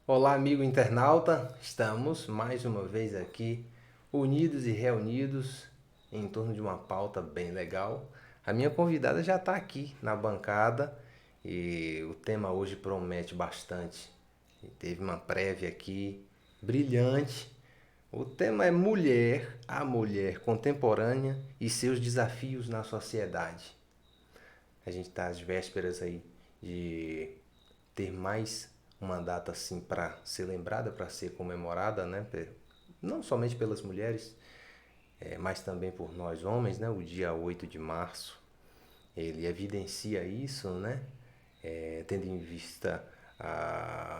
Olá, amigo internauta. Estamos mais uma vez aqui, unidos e reunidos em torno de uma pauta bem legal. A minha convidada já está aqui na bancada e o tema hoje promete bastante. Teve uma prévia aqui brilhante. O tema é mulher, a mulher contemporânea e seus desafios na sociedade. A gente está às vésperas aí de ter mais uma data assim para ser lembrada, para ser comemorada, né? Não somente pelas mulheres, mas também por nós homens, né? O dia 8 de março, ele evidencia isso, né? Tendo em vista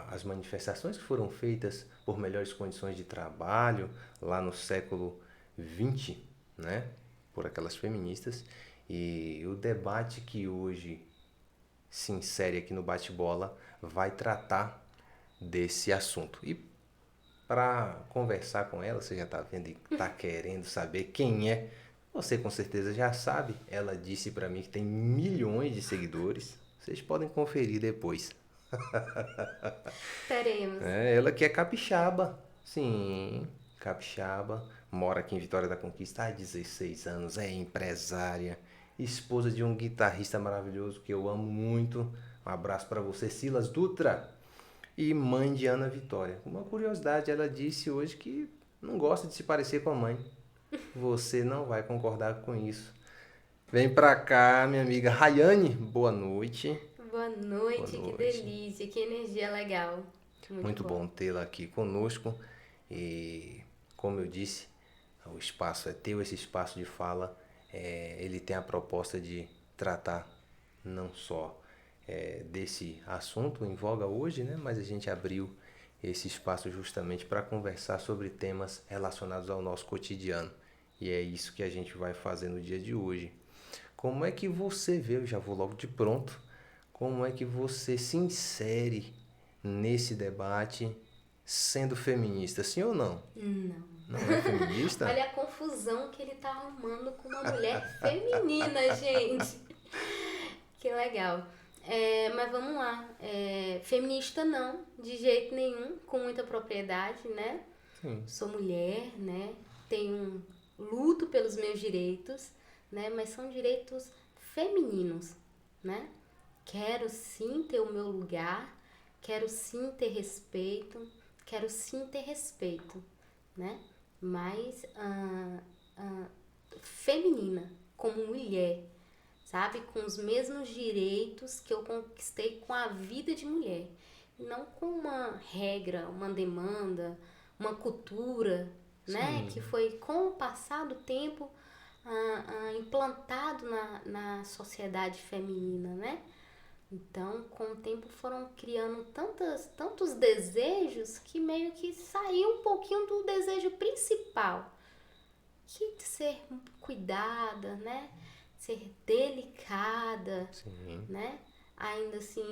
as manifestações que foram feitas por melhores condições de trabalho lá no século XX, né? Por aquelas feministas. E o debate que hoje se insere aqui no bate-bola vai tratar desse assunto. E para conversar com ela, você já está vendo e está querendo saber quem é. Você com certeza já sabe. Ela disse para mim que tem milhões de seguidores. Vocês podem conferir depois. Teremos. Ela que é capixaba. Sim, capixaba. Mora aqui em Vitória da Conquista há 16 anos. É empresária. Esposa de um guitarrista maravilhoso que eu amo muito. Um abraço para você, Silas Dutra. E mãe de Ana Vitória. Uma curiosidade, ela disse hoje que não gosta de se parecer com a mãe. Você não vai concordar com isso. Vem pra cá, minha amiga Rayane. Boa noite. Boa Boa noite, que noite. delícia, que energia legal. Muito Muito bom. bom tê-la aqui conosco. E como eu disse, o espaço é teu, esse espaço de fala. Ele tem a proposta de tratar não só desse assunto em voga hoje, né? Mas a gente abriu esse espaço justamente para conversar sobre temas relacionados ao nosso cotidiano. E é isso que a gente vai fazer no dia de hoje. Como é que você vê, eu já vou logo de pronto, como é que você se insere nesse debate sendo feminista, sim ou não? Não. Não é feminista? Olha a confusão que ele tá arrumando com uma mulher feminina, gente. Que legal. Mas vamos lá. Feminista não, de jeito nenhum, com muita propriedade, né? Sim. Sou mulher, né? Tenho luto pelos meus direitos, né? Mas são direitos femininos, né? Quero sim ter o meu lugar, quero sim ter respeito, quero sim ter respeito, né? Mas feminina, como mulher, sabe? Com os mesmos direitos que eu conquistei com a vida de mulher. E não com uma regra, uma demanda, uma cultura, né? Sim. Que foi com o passar do tempo implantado na sociedade feminina, né? Então, com o tempo foram criando tantos desejos que meio que saiu um pouquinho do desejo principal, que de ser cuidada, né? Ser delicada, Sim. né? Ainda assim,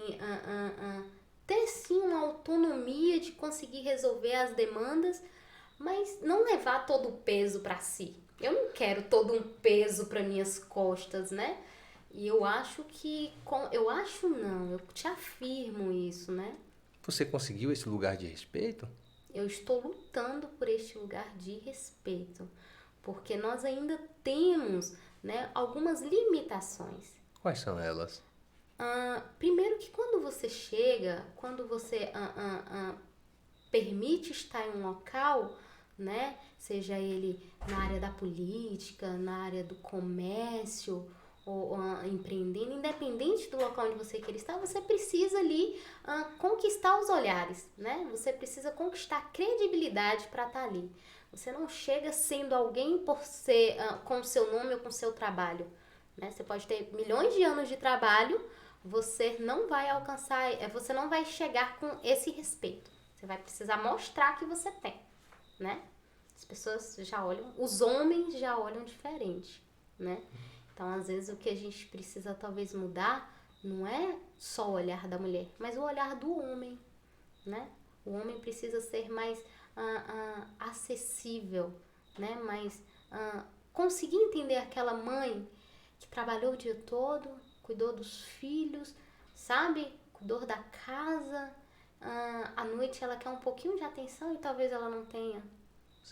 ter sim uma autonomia de conseguir resolver as demandas, mas não levar todo o peso para si. Eu não quero todo um peso para minhas costas, né? E eu acho que. Eu acho não, eu te afirmo isso, né? Você conseguiu esse lugar de respeito? Eu estou lutando por este lugar de respeito, porque nós ainda temos, né, algumas limitações. Quais são elas? Primeiro que quando você permite estar em um local, né, seja ele na área da política, na área do comércio ou empreendendo, independente do local onde você quer estar, você precisa ali conquistar os olhares, né? Você precisa conquistar credibilidade para estar ali. Você não chega sendo alguém por ser com o seu nome ou com o seu trabalho, né? Você pode ter milhões de anos de trabalho, você não vai alcançar, você não vai chegar com esse respeito. Você vai precisar mostrar que você tem, né? As pessoas já olham, os homens já olham diferente, né? Então, às vezes, o que a gente precisa talvez mudar não é só o olhar da mulher, mas o olhar do homem, né? O homem precisa ser mais acessível, né? Mais conseguir entender aquela mãe que trabalhou o dia todo, cuidou dos filhos, sabe? Cuidou da casa, à noite ela quer um pouquinho de atenção e talvez ela não tenha,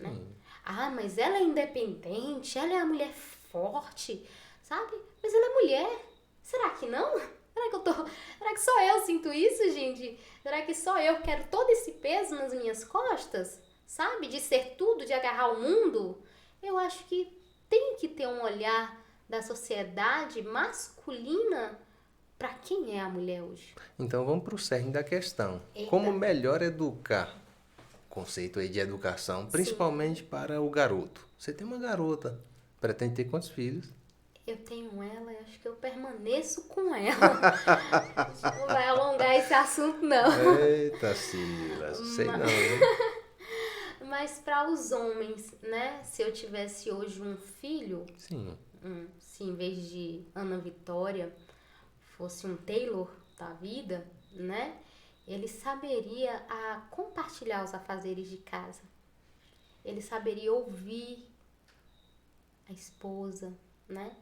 né? Sim. Ah, mas ela é independente, ela é a mulher forte, sabe? Mas ela é mulher. Será que não? Será que só eu sinto isso, gente? Será que só eu quero todo esse peso nas minhas costas? Sabe? De ser tudo, de agarrar o mundo? Eu acho que tem que ter um olhar da sociedade masculina para quem é a mulher hoje. Então vamos para o cerne da questão. Eita. Como melhor educar? Conceito aí de educação, principalmente para o garoto. Você tem uma garota, pretende ter quantos filhos? Eu tenho ela e acho que eu permaneço com ela. A gente não vai alongar esse assunto, não. Eita, Silas, sei não, hein? Mas para os homens, né? Se eu tivesse hoje um filho, Sim. se em vez de Ana Vitória fosse um Taylor da vida, né? Ele saberia compartilhar os afazeres de casa. Ele saberia ouvir a esposa, né?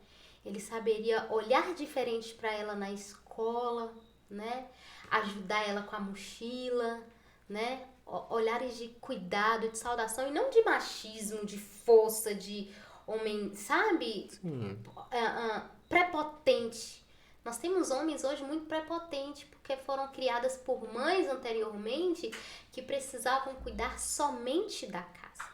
Ele saberia olhar diferente para ela na escola, né? Ajudar ela com a mochila, né? Olhares de cuidado, de saudação e não de machismo, de força, de homem, sabe? Sim. Prepotente. Nós temos homens hoje muito prepotentes porque foram criadas por mães anteriormente que precisavam cuidar somente da casa.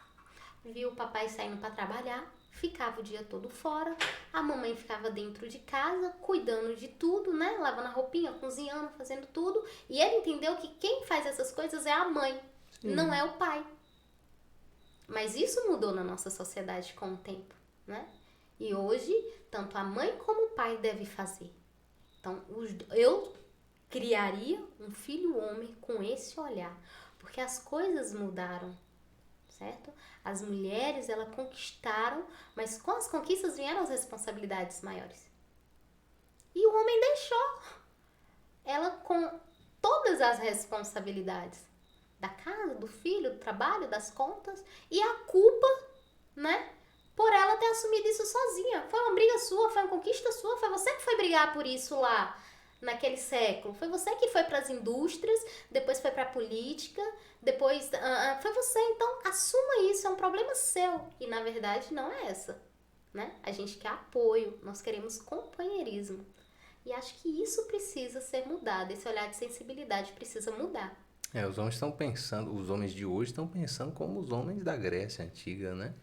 Viu o papai saindo para trabalhar, ficava o dia todo fora, a mamãe ficava dentro de casa, cuidando de tudo, né? Lavando a roupinha, cozinhando, fazendo tudo. E ele entendeu que quem faz essas coisas é a mãe, não é o pai. Mas isso mudou na nossa sociedade com o tempo, né? E hoje, tanto a mãe como o pai devem fazer. Então, eu criaria um filho homem com esse olhar, porque as coisas mudaram, certo? As mulheres, elas conquistaram, mas com as conquistas vieram as responsabilidades maiores. E o homem deixou ela com todas as responsabilidades da casa, do filho, do trabalho, das contas, e a culpa, né? Por ela ter assumido isso sozinha. Foi uma briga sua, foi uma conquista sua, foi você que foi brigar por isso lá naquele século. Foi você que foi para as indústrias, depois foi para a política, depois foi você. Então assuma isso, é um problema seu. E na verdade não é essa, né? A gente quer apoio, nós queremos companheirismo. E acho que isso precisa ser mudado, esse olhar de sensibilidade precisa mudar. Os homens estão pensando, os homens de hoje estão pensando como os homens da Grécia Antiga, né?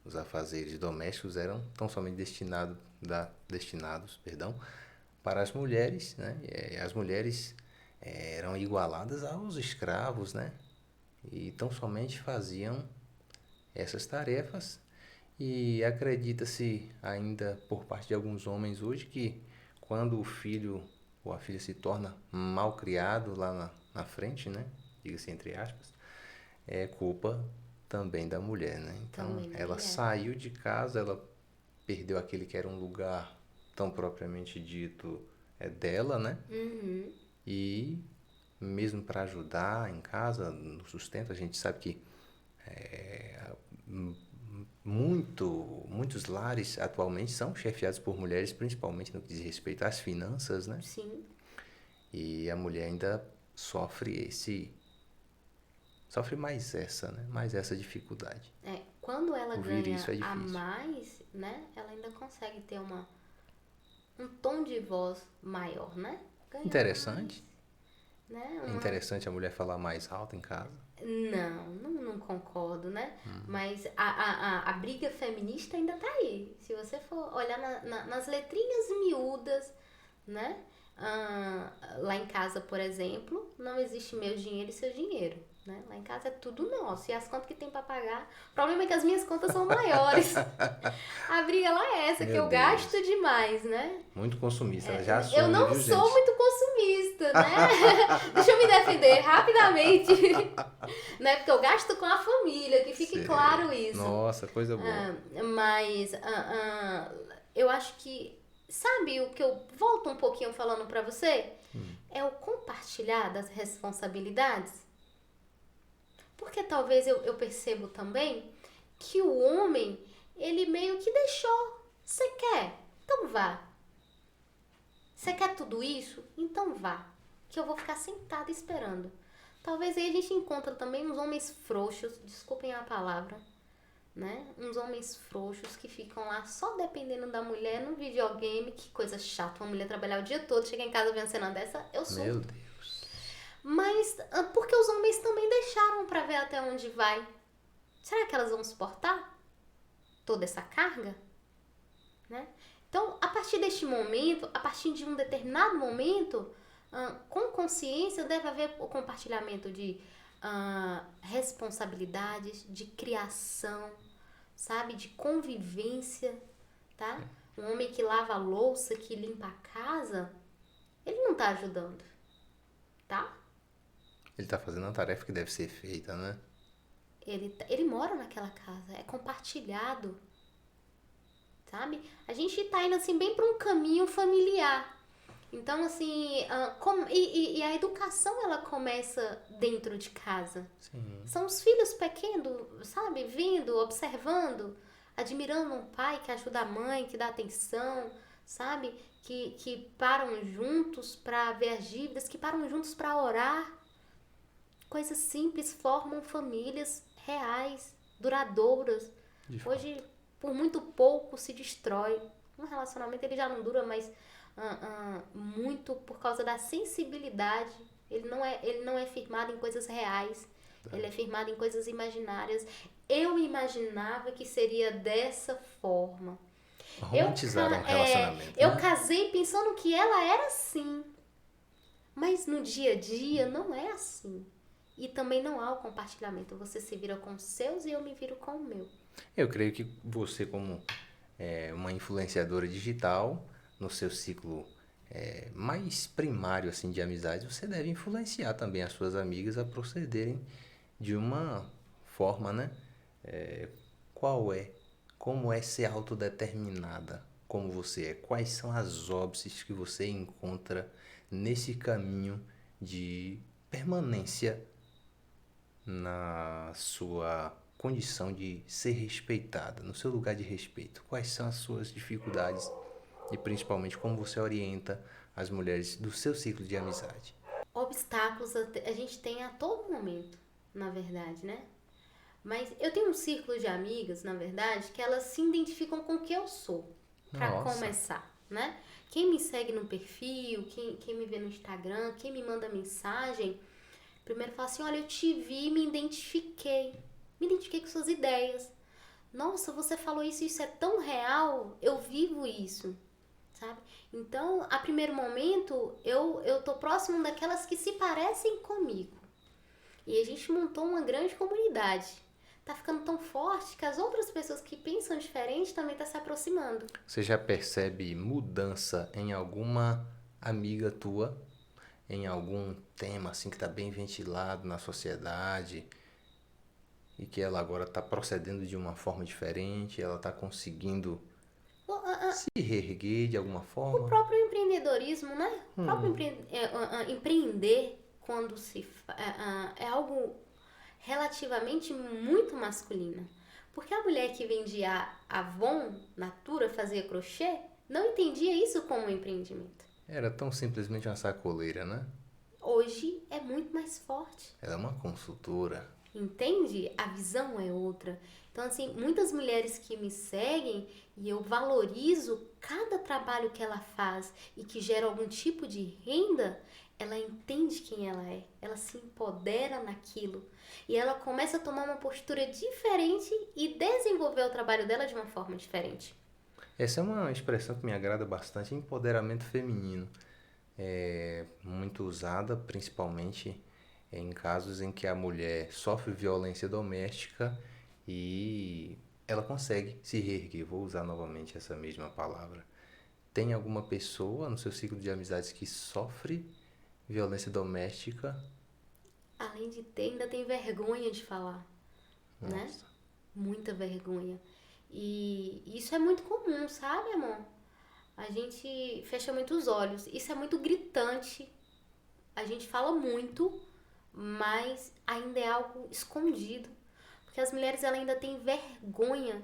Os afazeres domésticos eram tão somente destinados para as mulheres, né? E as mulheres eram igualadas aos escravos, né? E tão somente faziam essas tarefas. E acredita-se ainda por parte de alguns homens hoje que quando o filho ou a filha se torna mal criado lá na frente, né? Diga-se entre aspas, é culpa também da mulher, né? Então, ela saiu de casa, ela perdeu aquele que era um lugar tão propriamente dito dela, né? Uhum. E mesmo para ajudar em casa, no sustento, a gente sabe que muitos lares atualmente são chefiados por mulheres, principalmente no que diz respeito às finanças, né? Sim. E a mulher ainda sofre mais essa dificuldade. Quando ela ganha isso é a difícil. mais, né, ela ainda consegue ter um tom de voz maior, né? Ganha Interessante. Mais, né? É interessante a mulher falar mais alto em casa. Não concordo, né? Mas a briga feminista ainda tá aí. Se você for olhar nas letrinhas miúdas, né? Lá em casa, por exemplo, não existe meu dinheiro e seu dinheiro, né? Lá em casa é tudo nosso. E as contas que tem pra pagar... O problema é que as minhas contas são maiores. A briga lá é essa, que eu gasto demais, né? Muito consumista, ela já assume, eu não viu, sou gente? muito consumista, né? Deixa eu me defender rapidamente. Né? Porque eu gasto com a família, que fique claro isso. Nossa, coisa boa. Mas eu acho que... Sabe o que eu volto um pouquinho falando pra você? É o compartilhar das responsabilidades. Porque talvez eu percebo também que o homem, ele meio que deixou. Você quer? Então vá. Você quer tudo isso? Então vá. Que eu vou ficar sentada esperando. Talvez aí a gente encontra também uns homens frouxos, desculpem a palavra, né? Uns homens frouxos que ficam lá só dependendo da mulher no videogame. Que coisa chata, uma mulher trabalhar o dia todo, chegar em casa vendo cena dessa, eu sou. Meu Deus. Mas porque os homens também deixaram pra ver até onde vai. Será que elas vão suportar toda essa carga? Né? Então, a partir deste momento, a partir de um determinado momento, com consciência, deve haver o compartilhamento de responsabilidades, de criação, sabe? De convivência, tá? Um homem que lava a louça, que limpa a casa, ele não tá ajudando, tá? Ele tá fazendo uma tarefa que deve ser feita, né? Ele mora naquela casa, é compartilhado, sabe? A gente tá indo assim bem para um caminho familiar. Então, assim, e a educação ela começa dentro de casa. Sim. São os filhos pequenos, sabe? Vendo, observando, admirando um pai que ajuda a mãe, que dá atenção, sabe? Que param juntos para ver as dívidas, que param juntos para orar. Coisas simples formam famílias reais, duradouras. De fato. Hoje, por muito pouco, se destrói. Um relacionamento ele já não dura mais muito por causa da sensibilidade. Ele não é firmado em coisas reais. Ele é firmado em coisas imaginárias. Eu imaginava que seria dessa forma. Romantizaram o relacionamento. Eu né? casei pensando que ela era assim. Mas no dia a dia não é assim. E também não há o compartilhamento. Você se vira com os seus e eu me viro com o meu. Eu creio que você, como uma influenciadora digital, no seu ciclo mais primário assim de amizades, você deve influenciar também as suas amigas a procederem de uma forma, né? Como é ser autodeterminada como você é? Quais são as óbices que você encontra nesse caminho de permanência na sua condição de ser respeitada, no seu lugar de respeito? Quais são as suas dificuldades e principalmente como você orienta as mulheres do seu ciclo de amizade? Obstáculos a gente tem a todo momento, na verdade, né? Mas eu tenho um círculo de amigas, na verdade, que elas se identificam com o que eu sou, pra Nossa. começar, né? Quem me segue no perfil, quem me vê no Instagram, quem me manda mensagem, primeiro fala assim, olha, eu te vi e me identifiquei com suas ideias. Nossa, você falou isso, isso é tão real, eu vivo isso, sabe? Então, a primeiro momento, eu tô próximo daquelas que se parecem comigo. E a gente montou uma grande comunidade. Tá ficando tão forte que as outras pessoas que pensam diferente também tá se aproximando. Você já percebe mudança em alguma amiga tua? Em algum tema assim que está bem ventilado na sociedade e que ela agora está procedendo de uma forma diferente, ela está conseguindo se reerguer de alguma O forma? próprio empreendedorismo, né? O próprio empreender quando é algo relativamente muito masculino. Porque a mulher que vendia Avon, Natura, fazia crochê, não entendia isso como um empreendimento. Era tão simplesmente uma sacoleira, né? Hoje é muito mais forte. Ela é uma consultora. Entende? A visão é outra. Então, assim, muitas mulheres que me seguem e eu valorizo cada trabalho que ela faz e que gera algum tipo de renda, ela entende quem ela é, ela se empodera naquilo e ela começa a tomar uma postura diferente e desenvolver o trabalho dela de uma forma diferente. Essa é uma expressão que me agrada bastante, empoderamento feminino. É muito usada principalmente em casos em que a mulher sofre violência doméstica e ela consegue se reerguer. Vou usar novamente essa mesma palavra. Tem alguma pessoa no seu ciclo de amizades que sofre violência doméstica? Além de ter, ainda tem vergonha de falar, né? Nossa. Muita vergonha. E isso é muito comum, sabe, amor? A gente fecha muito os olhos. Isso é muito gritante. A gente fala muito, mas ainda é algo escondido. Porque as mulheres elas ainda têm vergonha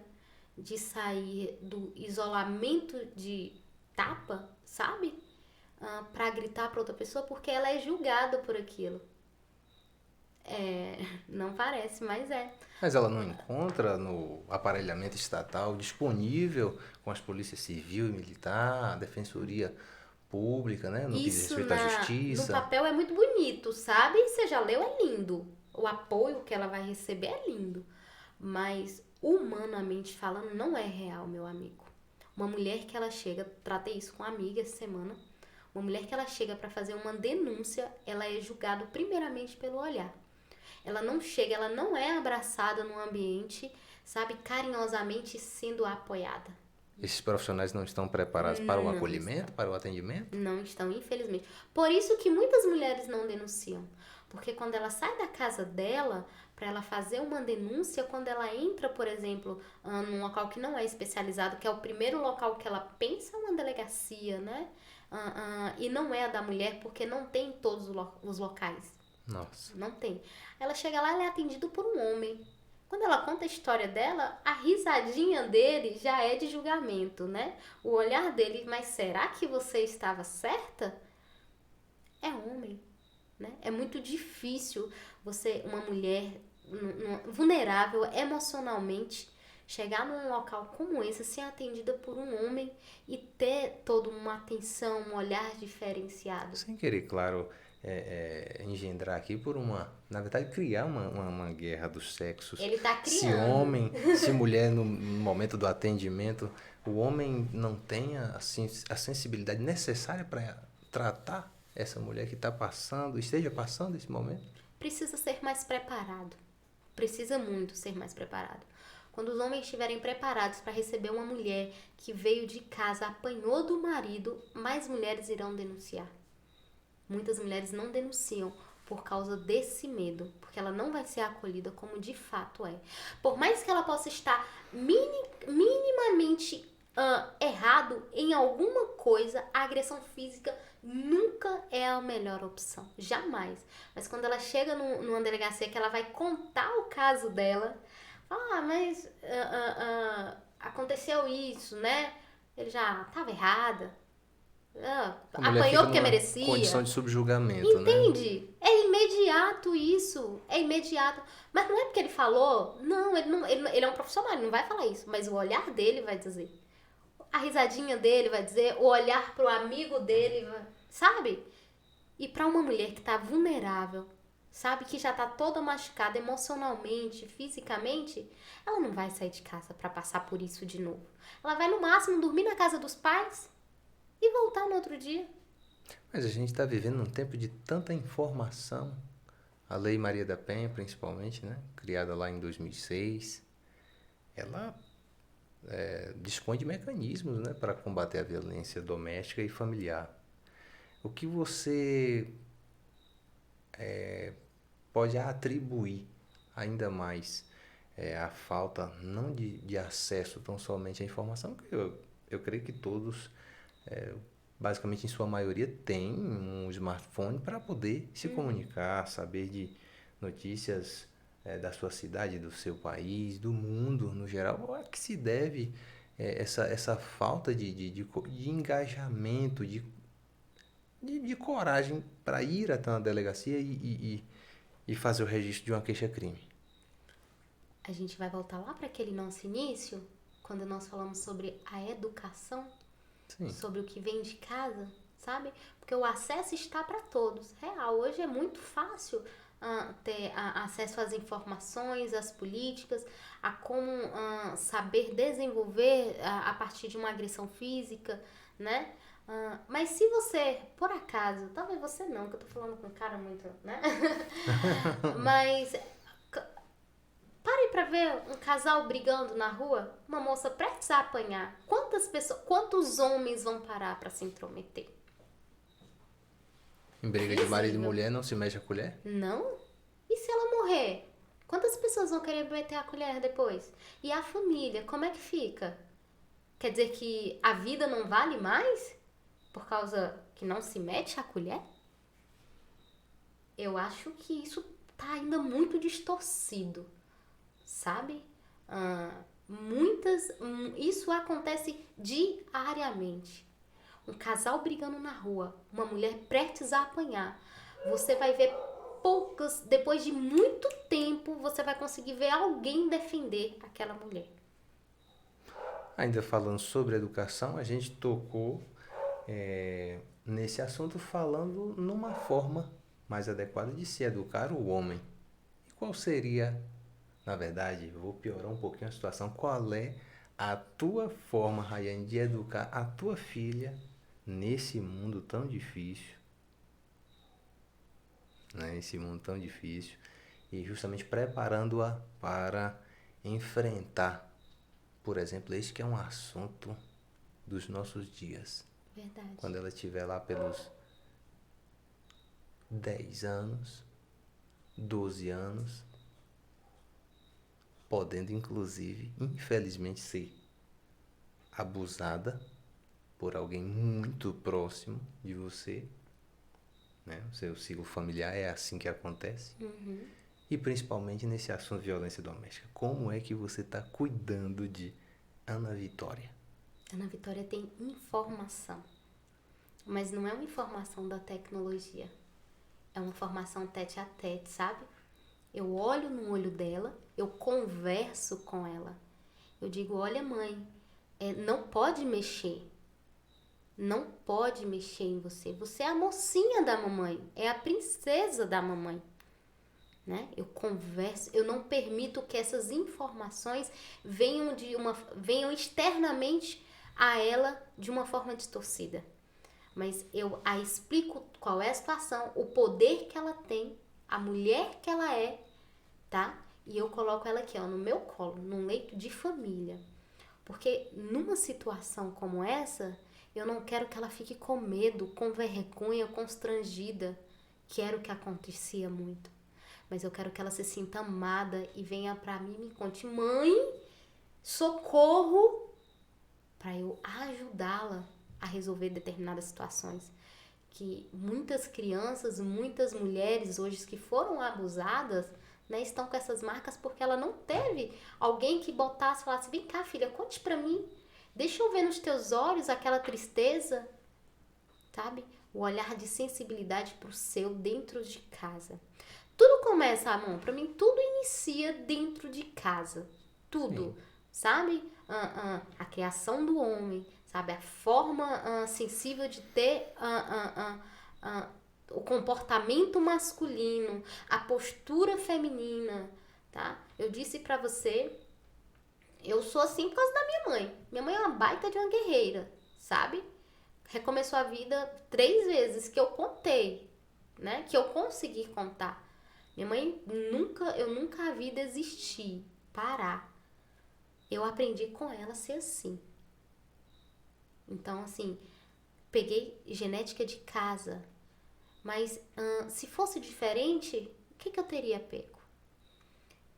de sair do isolamento de tapa, sabe? Pra gritar pra outra pessoa, porque ela é julgada por aquilo. Não parece, mas é. Mas ela não encontra no aparelhamento estatal disponível com as polícias civil e militar, a defensoria pública, né, no que diz Isso respeito à no justiça. papel é muito bonito, sabe? Você já leu, é lindo. O apoio que ela vai receber é lindo. Mas, humanamente falando, não é real, meu amigo. Uma mulher que ela chega, tratei isso com uma amiga essa semana, uma mulher que ela chega para fazer uma denúncia, ela é julgada primeiramente pelo olhar. Ela não chega, ela não é abraçada no ambiente, sabe, carinhosamente sendo apoiada. Esses profissionais não estão preparados para o Não acolhimento, estão. para o atendimento? Não estão, infelizmente. Por isso que muitas mulheres não denunciam. Porque quando ela sai da casa dela para ela fazer uma denúncia, quando ela entra, por exemplo, num local que não é especializado, que é o primeiro local que ela pensa uma delegacia, né? E não é a da mulher, porque não tem em todos os locais. Nossa. Não tem. Ela chega lá, ela é atendida por um homem. Quando ela conta a história dela, a risadinha dele já é de julgamento, né? O olhar dele, mas será que você estava certa? É homem, né? É muito difícil você, uma mulher vulnerável emocionalmente, chegar num local como esse, ser atendida por um homem e ter toda uma atenção, um olhar diferenciado. Sem querer, claro, engendrar aqui por na verdade, criar uma guerra dos sexos. Ele tá Se criando. homem, se mulher, no momento do atendimento, o homem não tenha assim, a sensibilidade necessária para tratar essa mulher que está passando, esteja passando esse momento. Precisa ser mais preparado. Precisa muito ser mais preparado. Quando os homens estiverem preparados para receber uma mulher que veio de casa, apanhou do marido, mais mulheres irão denunciar. Muitas mulheres não denunciam por causa desse medo, porque ela não vai ser acolhida como de fato é. Por mais que ela possa estar minimamente errado em alguma coisa, a agressão física nunca é a melhor opção, jamais. Mas quando ela chega numa delegacia que ela vai contar o caso dela, mas aconteceu isso, né? Ele já estava errada. A mulher Apanhou fica porque numa merecia. condição de subjugamento, né? Entende? É imediato isso. É imediato. Mas não é porque ele falou. Não, ele é um profissional, ele não vai falar isso. Mas o olhar dele vai dizer. A risadinha dele vai dizer. O olhar pro amigo dele, sabe? E pra uma mulher que tá vulnerável, sabe? Que já tá toda machucada emocionalmente, fisicamente, ela não vai sair de casa pra passar por isso de novo. Ela vai no máximo dormir na casa dos pais e voltar no outro dia. Mas a gente está vivendo um tempo de tanta informação. A Lei Maria da Penha, principalmente, né? Criada lá em 2006, ela dispõe de mecanismos, né, para combater a violência doméstica e familiar. O que você pode atribuir ainda mais a falta não de acesso tão somente à informação, que eu creio que todos, basicamente em sua maioria, têm um smartphone para poder se comunicar, saber de notícias da sua cidade, do seu país, do mundo no geral. A que se deve essa falta de engajamento, de coragem para ir até uma delegacia e fazer o registro de uma queixa-crime? A gente vai voltar lá para aquele nosso início, quando nós falamos sobre a educação, Sim. sobre o que vem de casa, sabe? Porque o acesso está para todos. Real, hoje é muito fácil ter acesso às informações, às políticas, a como saber desenvolver a partir de uma agressão física, né? Mas se você, por acaso, talvez você não, que eu tô falando com um cara muito, né? Mas pare pra ver um casal brigando na rua, uma moça prestes a apanhar. Quantos homens vão parar pra se intrometer? Em briga de marido e mulher não se mexe a colher? Não? E se ela morrer? Quantas pessoas vão querer meter a colher depois? E a família, como é que fica? Quer dizer que a vida não vale mais? Por causa que não se mete a colher? Eu acho que isso tá ainda muito distorcido, sabe? Isso acontece diariamente. Um casal brigando na rua, uma mulher prestes a apanhar. Você vai ver poucas, depois de muito tempo, você vai conseguir ver alguém defender aquela mulher. Ainda falando sobre educação, a gente tocou nesse assunto falando numa forma mais adequada de se educar o homem. E qual seria, na verdade, vou piorar um pouquinho a situação, qual é a tua forma, Rayane, de educar a tua filha nesse mundo tão difícil, né? Esse mundo tão difícil, e justamente preparando-a para enfrentar, por exemplo, esse que é um assunto dos nossos dias. Verdade. Quando ela estiver lá pelos 10 anos, 12 anos, podendo inclusive, infelizmente, ser abusada por alguém muito próximo de você, né? O seu ciclo familiar é assim que acontece. E principalmente nesse assunto de violência doméstica. Como é que você está cuidando de Ana Vitória? Ana Vitória tem informação, mas não é uma informação da tecnologia, é uma informação tete a tete, sabe? Eu olho no olho dela, eu converso com ela, eu digo, olha mãe, não pode mexer em você, você é a mocinha da mamãe, é a princesa da mamãe. Né? Eu converso, eu não permito que essas informações venham externamente a ela de uma forma distorcida. Mas eu a explico qual é a situação, o poder que ela tem, a mulher que ela é, tá? E eu coloco ela aqui, ó, no meu colo, num leito de família. Porque numa situação como essa, eu não quero que ela fique com medo, com vergonha, constrangida, que era o que acontecia muito. Mas eu quero que ela se sinta amada e venha pra mim e me conte, mãe, socorro, para eu ajudá-la a resolver determinadas situações. Que muitas crianças, muitas mulheres hoje que foram abusadas, né, estão com essas marcas porque ela não teve alguém que botasse e falasse, vem cá filha, conte pra mim, deixa eu ver nos teus olhos aquela tristeza, sabe? O olhar de sensibilidade pro seu dentro de casa. Tudo começa, amor, pra mim tudo inicia dentro de casa. Tudo, sim, sabe? A criação do homem, sabe? A forma sensível de ter o comportamento masculino, a postura feminina, tá? Eu disse pra você, eu sou assim por causa da minha mãe. Minha mãe é uma baita de uma guerreira, sabe? Recomeçou a vida 3 vezes que eu contei, né? Que eu consegui contar. Minha mãe eu nunca a vi desistir, parar. Eu aprendi com ela a ser assim. Então, assim, peguei genética de casa. Mas se fosse diferente, o que eu teria pego?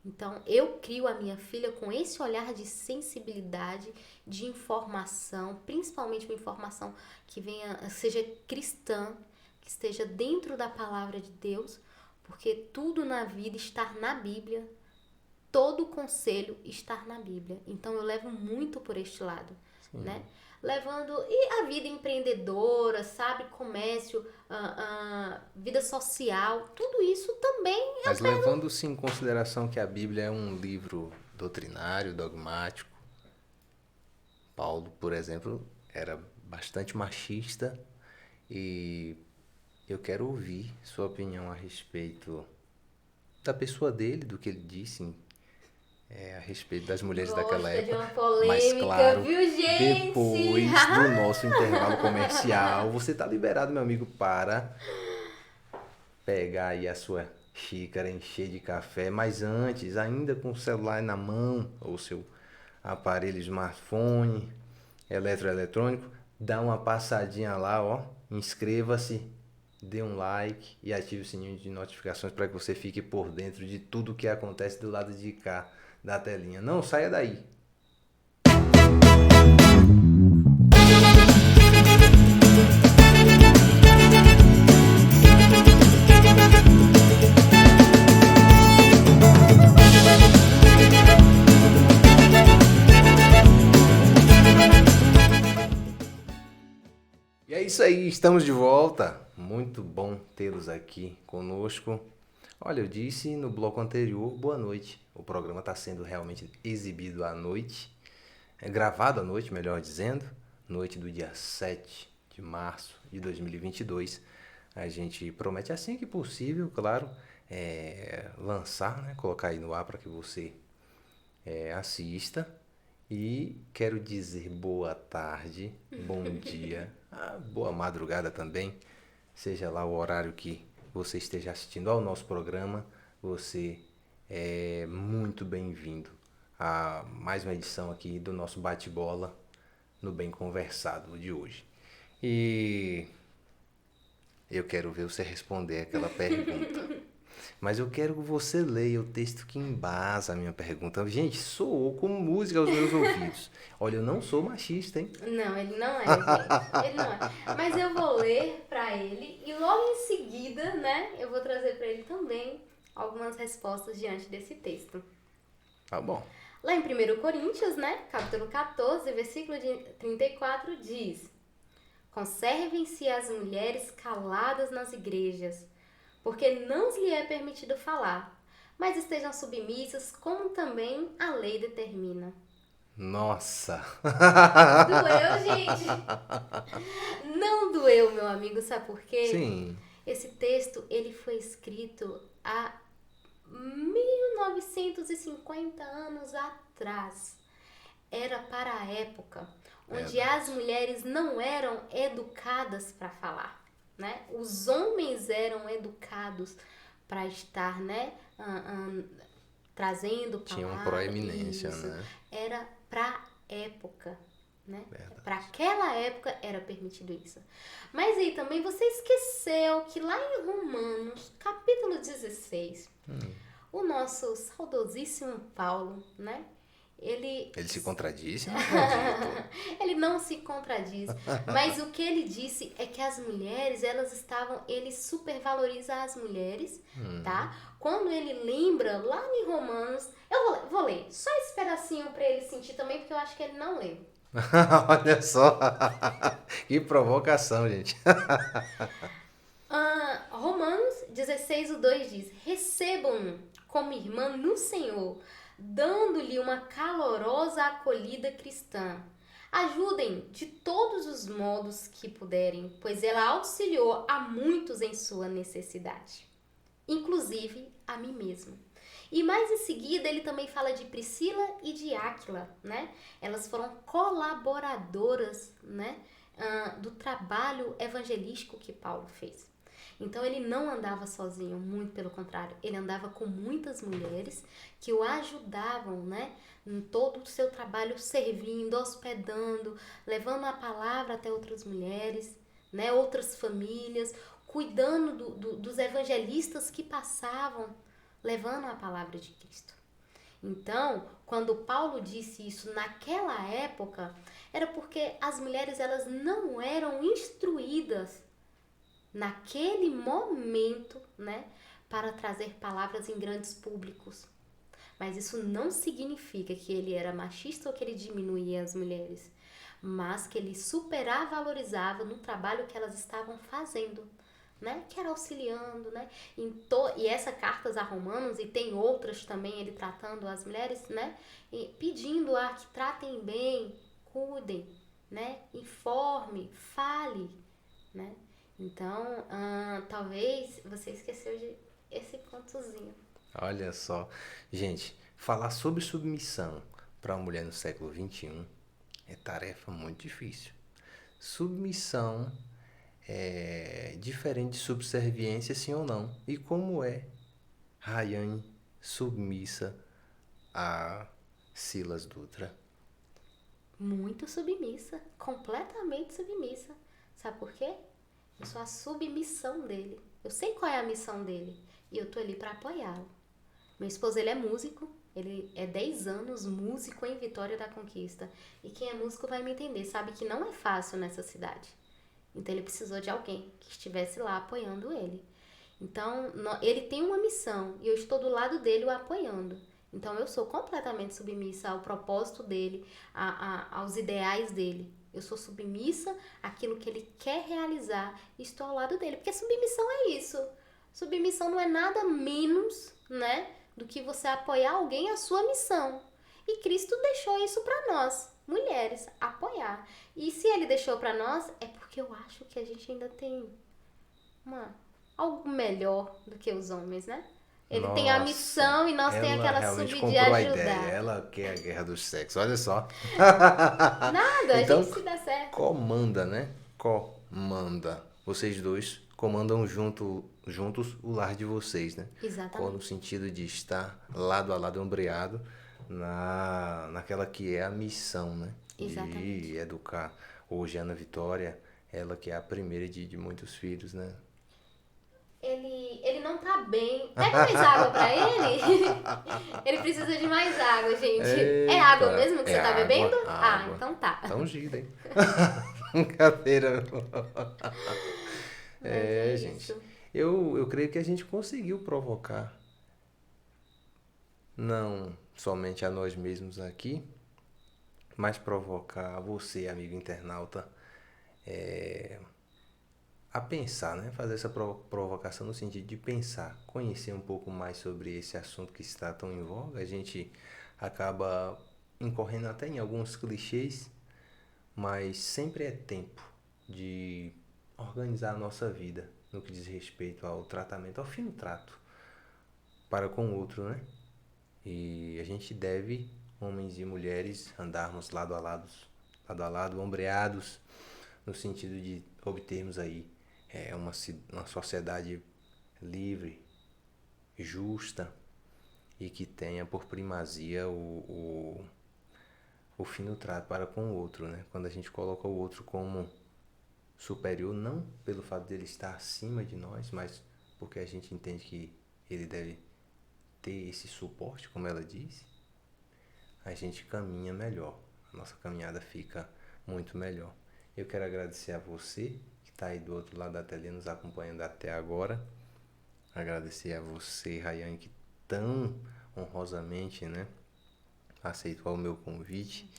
Então, eu crio a minha filha com esse olhar de sensibilidade, de informação, principalmente uma informação que seja cristã, que esteja dentro da palavra de Deus, porque tudo na vida está na Bíblia, todo conselho está na Bíblia. Então, eu levo muito por este lado, né? Levando, e a vida empreendedora, sabe, comércio, vida social, tudo isso também. Mas levando-se em consideração que a Bíblia é um livro doutrinário, dogmático, Paulo, por exemplo, era bastante machista, e eu quero ouvir sua opinião a respeito da pessoa dele, do que ele disse a respeito das mulheres daquela época. De uma polêmica, mas claro, viu, gente? Depois do nosso intervalo comercial, você tá liberado, meu amigo, para pegar aí a sua xícara, encher de café. Mas antes, ainda com o celular na mão, ou seu aparelho smartphone, eletroeletrônico, dá uma passadinha lá, ó, inscreva-se, dê um like e ative o sininho de notificações para que você fique por dentro de tudo que acontece do lado de cá da telinha. Não saia daí. E é isso aí, estamos de volta. Muito bom tê-los aqui conosco. Olha, eu disse no bloco anterior, boa noite. O programa está sendo realmente exibido à noite, gravado à noite, melhor dizendo, noite do dia 7 de março de 2022. A gente promete, assim que possível, claro, lançar, né, colocar aí no ar para que você assista. E quero dizer boa tarde, bom dia, boa madrugada também, seja lá o horário que você esteja assistindo ao nosso programa, você é muito bem-vindo a mais uma edição aqui do nosso bate-bola no Bem Conversado de hoje. E eu quero ver você responder aquela pergunta. Mas eu quero que você leia o texto que embasa a minha pergunta. Gente, soou como música aos meus ouvidos. Olha, eu não sou machista, hein? Não, ele não é, gente. Ele não é. Mas eu vou ler pra ele e logo em seguida, né, eu vou trazer pra ele também algumas respostas diante desse texto. Tá bom. Lá em 1 Coríntios, né, capítulo 14, versículo de 34, diz: Conservem-se as mulheres caladas nas igrejas, porque não lhe é permitido falar, mas estejam submissas, como também a lei determina. Nossa! Doeu, gente? Não doeu, meu amigo, sabe por quê? Sim. Esse texto, ele foi escrito há 1950 anos atrás. Era para a época onde as mulheres não eram educadas para falar, né? Os homens eram educados para estar, né, trazendo palavras. Tinha uma proeminência, isso. né? Era para época, né? Verdade. Para aquela época era permitido isso. Mas aí também você esqueceu que lá em Romanos, capítulo 16, o nosso saudosíssimo Paulo, né? Ele se contradiz? Não acredito. Ele não se contradiz, mas o que ele disse é que as mulheres, ele supervaloriza as mulheres, tá? Quando ele lembra lá em Romanos, eu vou ler só esse pedacinho pra ele sentir também, porque eu acho que ele não leu. Olha só, que provocação, gente. Romanos 16:2 diz: Recebam-no como irmã no Senhor, dando-lhe uma calorosa acolhida cristã. Ajudem de todos os modos que puderem, pois ela auxiliou a muitos em sua necessidade, inclusive a mim mesmo. E mais em seguida ele também fala de Priscila e de Áquila, né? Elas foram colaboradoras, né, do trabalho evangelístico que Paulo fez. Então ele não andava sozinho, muito pelo contrário, ele andava com muitas mulheres que o ajudavam, né, em todo o seu trabalho, servindo, hospedando, levando a palavra até outras mulheres, né, outras famílias, cuidando dos evangelistas que passavam, levando a palavra de Cristo. Então, quando Paulo disse isso naquela época, era porque as mulheres elas não eram instruídas naquele momento, né, para trazer palavras em grandes públicos. Mas isso não significa que ele era machista ou que ele diminuía as mulheres, mas que ele supervalorizava no trabalho que elas estavam fazendo, né, que era auxiliando, né, e essa cartas a Romanos, e tem outras também, ele tratando as mulheres, né, e pedindo a que tratem bem, cuidem, né, informe, fale, né. Então, talvez você esqueceu de esse pontozinho. Olha só. Gente, falar sobre submissão para uma mulher no século XXI é tarefa muito difícil. Submissão é diferente de subserviência, sim ou não? E como é Rayane submissa a Silas Dutra? Muito submissa, completamente submissa. Sabe por quê? Eu sou a submissão dele. Eu sei qual é a missão dele e eu tô ali para apoiá-lo. Meu esposo, ele é músico, ele é 10 anos músico em Vitória da Conquista. E quem é músico vai me entender, sabe que não é fácil nessa cidade. Então ele precisou de alguém que estivesse lá apoiando ele. Então ele tem uma missão e eu estou do lado dele o apoiando. Então eu sou completamente submissa ao propósito dele, aos ideais dele. Eu sou submissa àquilo que ele quer realizar e estou ao lado dele. Porque submissão é isso. Submissão não é nada menos, né, do que você apoiar alguém a sua missão. E Cristo deixou isso para nós, mulheres, apoiar. E se ele deixou para nós, é porque eu acho que a gente ainda tem algo melhor do que os homens, né? Ele tem a Nossa, missão e nós tem ela aquela realmente sub de comprou a ideia. ajudar. Ela quer a guerra dos sexos, olha só. Nada, a Então, gente se dá certo. comanda, né? Comanda. Vocês dois comandam juntos o lar de vocês, né? No Exatamente. sentido de estar lado a lado, ombreado, naquela que é a missão, né? De Exatamente. educar. Hoje, Ana Vitória, ela que é a primeira de muitos filhos, né? Ele não tá bem. Pega mais água pra ele. Ele precisa de mais água, gente. É água Eita, mesmo que é você tá bebendo? água, Ah, água. então tá. Tá ungido, hein? Brincadeira. Mas é Gente. isso. Eu creio que a gente conseguiu provocar, não somente a nós mesmos aqui, mas provocar você, amigo internauta, a pensar, né? Fazer essa provocação no sentido de pensar, conhecer um pouco mais sobre esse assunto que está tão em voga. A gente acaba incorrendo até em alguns clichês, mas sempre é tempo de organizar a nossa vida no que diz respeito ao tratamento, ao fino trato para com o outro, né? E a gente deve, homens e mulheres, andarmos lado a lado, ombreados, no sentido de obtermos aí uma sociedade livre, justa e que tenha por primazia o fino trato para com o outro, né? Quando a gente coloca o outro como superior, não pelo fato dele estar acima de nós, mas porque a gente entende que ele deve ter esse suporte, como ela disse, a gente caminha melhor. A nossa caminhada fica muito melhor. Eu quero agradecer a você que está aí do outro lado da telinha nos acompanhando até agora. Agradecer a você, Rayane, que tão honrosamente, né, aceitou o meu convite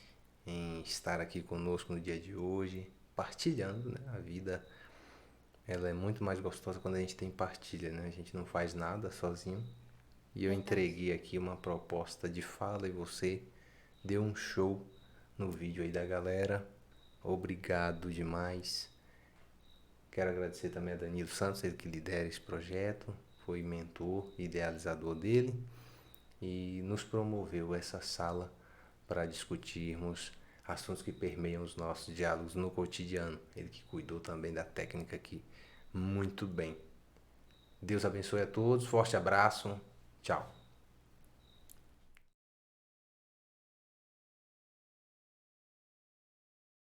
em estar aqui conosco no dia de hoje, partilhando, né? A vida, ela é muito mais gostosa quando a gente tem partilha, né? A gente não faz nada sozinho. E eu Verdade. entreguei aqui uma proposta de fala e você deu um show no vídeo aí da galera. Obrigado demais. Quero agradecer também a Danilo Santos, ele que lidera esse projeto, foi mentor, idealizador dele e nos promoveu essa sala para discutirmos assuntos que permeiam os nossos diálogos no cotidiano. Ele que cuidou também da técnica aqui muito bem. Deus abençoe a todos, forte abraço, tchau.